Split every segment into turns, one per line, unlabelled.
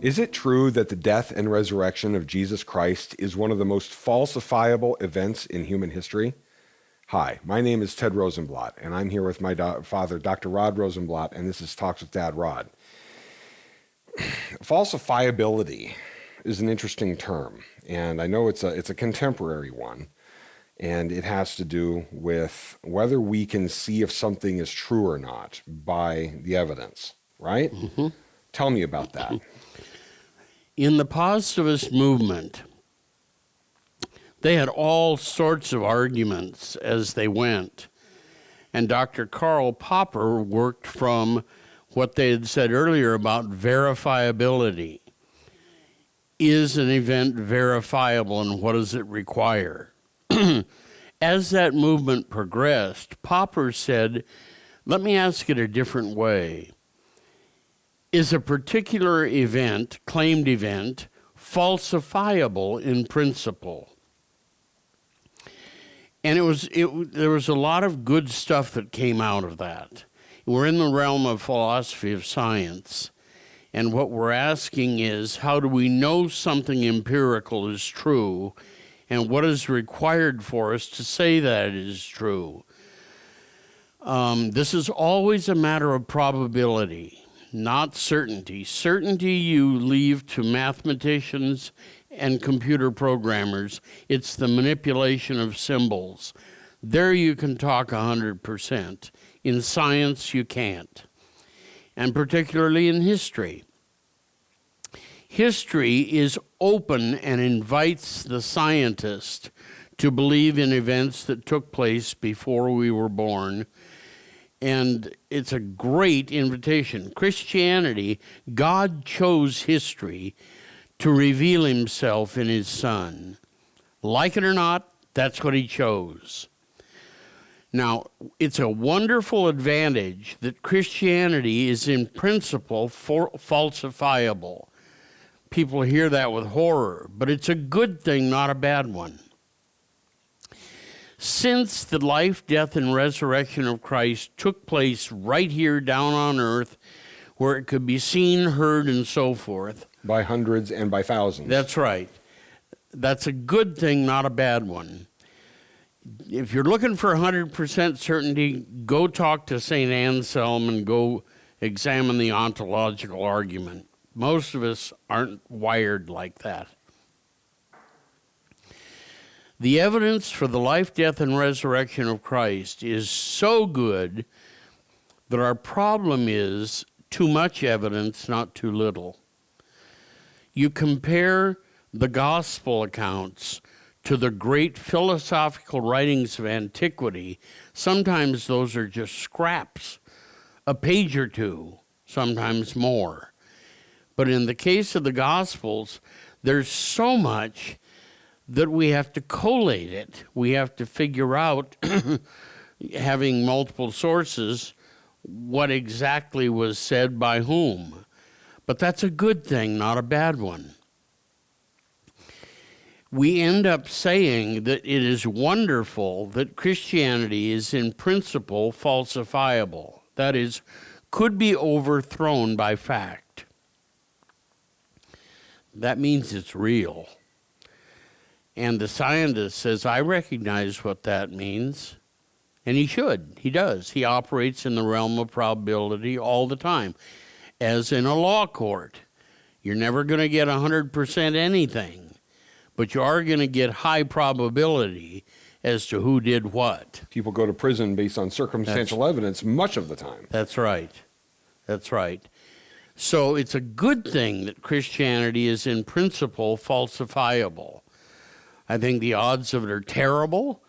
Is it true that the death and resurrection of Jesus Christ is one of the most falsifiable events in human history? Hi, my name is Ted Rosenblatt, and I'm here with my father, Dr. Rod Rosenblatt, and this is Talks with Dad Rod. Falsifiability is an interesting term, and I know it's a contemporary one, and it has to do with whether we can see if something is true or not by the evidence, right? Mm-hmm. Tell me about that.
In the positivist movement, they had all sorts of arguments as they went. And Dr. Karl Popper worked from what they had said earlier about verifiability. Is an event verifiable, and what does it require? As that movement progressed, Popper said, let me ask it a different way. Is a particular event, claimed event, falsifiable in principle? And there was a lot of good stuff that came out of that. We're in the realm of philosophy of science, and what we're asking is, how do we know something empirical is true, and what is required for us to say that it is true? This is always a matter of probability, not certainty. Certainty you leave to mathematicians and computer programmers. It's the manipulation of symbols. There you can talk 100%. In science, you can't. And particularly in history. History is open and invites the scientist to believe in events that took place before we were born. And it's a great invitation. Christianity, God chose history to reveal himself in his Son. Like it or not, that's what he chose. Now, it's a wonderful advantage that Christianity is in principle falsifiable. People hear that with horror, but it's a good thing, not a bad one. Since the life, death, and resurrection of Christ took place right here down on earth, where it could be seen, heard, and so forth.
By hundreds and by thousands.
That's right. That's a good thing, not a bad one. If you're looking for 100% certainty, go talk to St. Anselm and go examine the ontological argument. Most of us aren't wired like that. The evidence for the life, death, and resurrection of Christ is so good that our problem is too much evidence, not too little. You compare the gospel accounts to the great philosophical writings of antiquity. Sometimes those are just scraps, a page or two, sometimes more. But in the case of the Gospels, there's so much that we have to collate it. We have to figure out, having multiple sources, what exactly was said by whom. But that's a good thing, not a bad one. We end up saying that it is wonderful that Christianity is in principle falsifiable. That is, could be overthrown by fact. That means it's real. And the scientist says, I recognize what that means. And he should. He does. He operates in the realm of probability all the time. As in a law court, you're never going to get 100% anything, but you are going to get high probability as to who did what.
People go to prison based on circumstantial evidence much of the time.
That's right. That's right. So it's a good thing that Christianity is in principle falsifiable. I think the odds of it are terrible,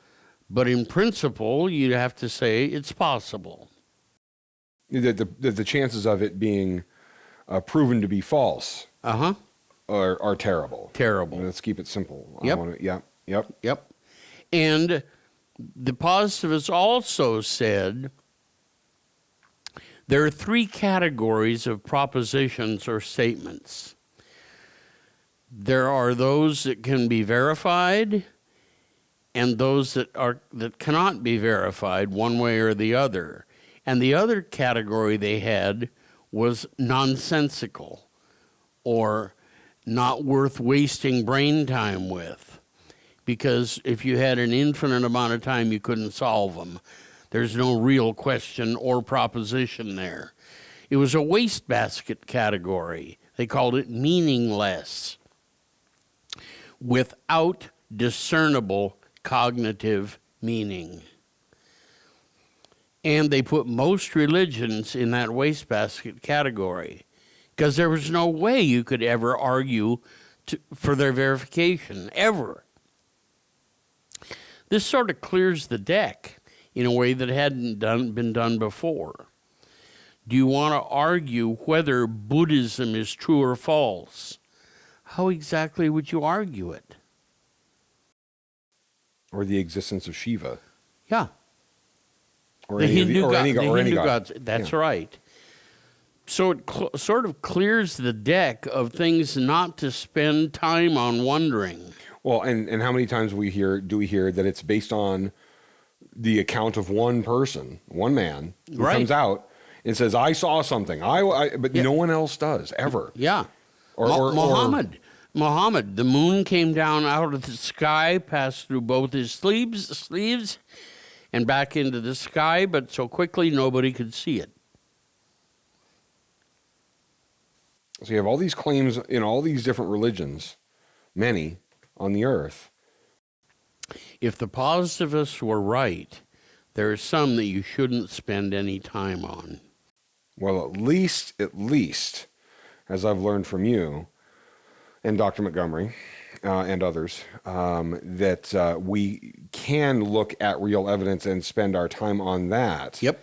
but in principle, you'd have to say it's possible.
The chances of it being proven to be false are terrible.
Terrible.
Let's keep it simple.
Yep.
Yep.
And the positivists also said there are three categories of propositions or statements. There are those that can be verified and those that cannot be verified one way or the other. And the other category they had was nonsensical, or not worth wasting brain time with. Because if you had an infinite amount of time, you couldn't solve them. There's no real question or proposition there. It was a wastebasket category. They called it meaningless, without discernible cognitive meaning. And they put most religions in that wastebasket category because there was no way you could ever argue for their verification, ever. This sort of clears the deck in a way that hadn't been done before. Do you want to argue whether Buddhism is true or false? How exactly would you argue it?
Or the existence of Shiva.
Yeah.
Or
The
any
Hindu,
of the, or any
Hindu
god.
gods. That's right. So it sort of clears the deck of things not to spend time on wondering.
Well, and how many times do we hear that it's based on the account of one person, one man, who
Right.
comes out and says, "I saw something," but
Yeah.
no one else does ever.
Yeah.
Or
Muhammad, the moon came down out of the sky, passed through both his sleeves, and back into the sky, but so quickly nobody could see it.
So you have all these claims in all these different religions, many on the earth.
If the positivists were right, there are some that you shouldn't spend any time on.
Well, at least, as I've learned from you and Dr. Montgomery and others, that we can look at real evidence and spend our time on that.
Yep.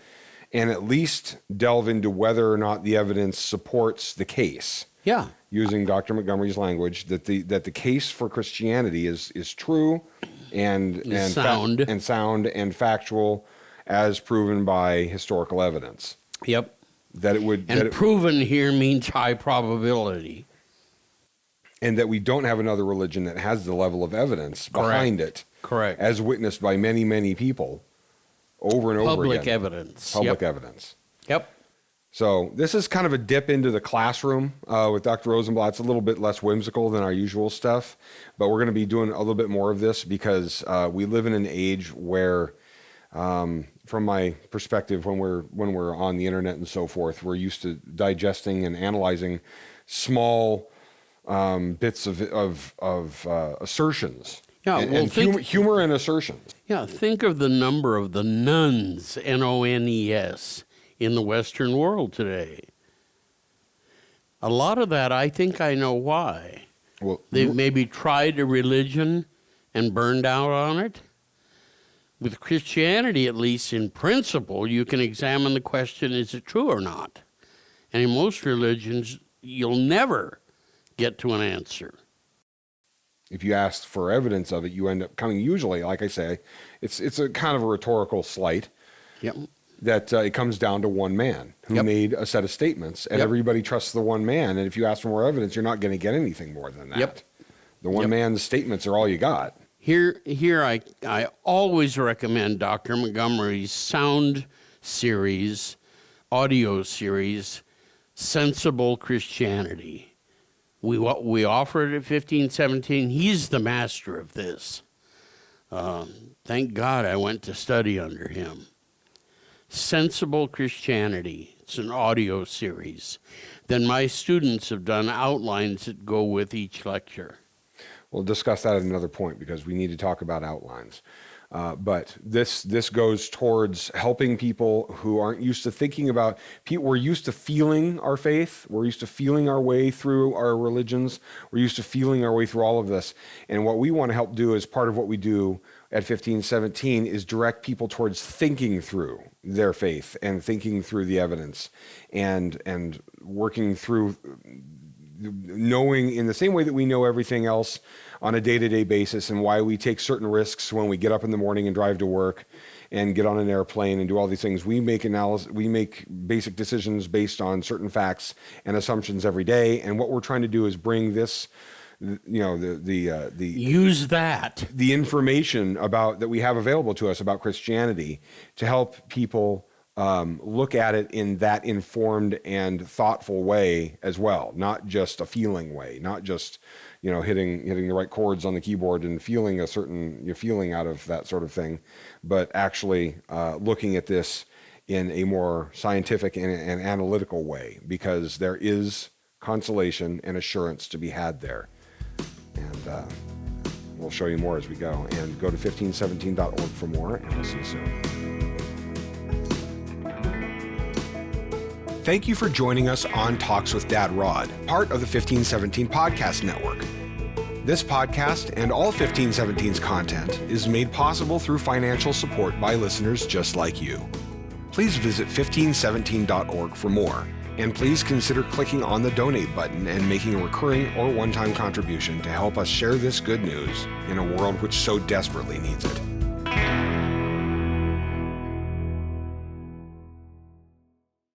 And at least delve into whether or not the evidence supports the case.
Yeah.
Using Dr. Montgomery's language, that the case for Christianity is true and
sound
and factual, as proven by historical evidence.
Yep.
That it would
proven here means high probability.
And that we don't have another religion that has the level of evidence behind it.
Correct.
As witnessed by many, many people over and over again.
Public evidence.
Public evidence.
Yep.
So this is kind of a dip into the classroom with Dr. Rosenblatt. It's a little bit less whimsical than our usual stuff, but we're going to be doing a little bit more of this because we live in an age where, from my perspective, when we're on the internet and so forth, we're used to digesting and analyzing small bits of assertions.
Yeah,
and humor and assertions.
Yeah, think of the number of the nones, N-O-N-E-S, in the Western world today. A lot of that, I think I know why.
Well,
They've maybe tried a religion and burned out on it. With Christianity, at least in principle, you can examine the question, is it true or not? And in most religions, you'll never get to an answer.
If you ask for evidence of it, you end up coming, usually, like I say, it's a kind of a rhetorical slight.
Yep.
That it comes down to one man who made a set of statements, and everybody trusts the one man. And if you ask for more evidence, you're not going to get anything more than that.
Yep.
The one man's statements are all you got.
Here, I always recommend Dr. Montgomery's sound series, audio series, Sensible Christianity. We offer it at 1517. He's the master of this. Thank God I went to study under him. Sensible Christianity. It's an audio series. Then my students have done outlines that go with each lecture.
We'll discuss that at another point because we need to talk about outlines. But this goes towards helping people who aren't used to thinking about. We're used to feeling our faith. We're used to feeling our way through our religions. We're used to feeling our way through all of this. And what we want to help do as part of what we do at 1517 is direct people towards thinking through their faith and thinking through the evidence and working through knowing in the same way that we know everything else on a day-to-day basis and why we take certain risks when we get up in the morning and drive to work and get on an airplane and do all these things. We make basic decisions based on certain facts and assumptions every day. And what we're trying to do is bring this,
use that,
the information about that we have available to us about Christianity to help people look at it in that informed and thoughtful way as well, not just a feeling way, not just, hitting the right chords on the keyboard and feeling a certain feeling out of that sort of thing, but actually looking at this in a more scientific and analytical way, because there is consolation and assurance to be had there. And we'll show you more as we go. And go to 1517.org for more, and we'll see you soon. Thank you for joining us on Talks with Dad Rod, part of the 1517 Podcast Network. This podcast and all 1517's content is made possible through financial support by listeners just like you. Please visit 1517.org for more, and please consider clicking on the donate button and making a recurring or one-time contribution to help us share this good news in a world which so desperately needs it.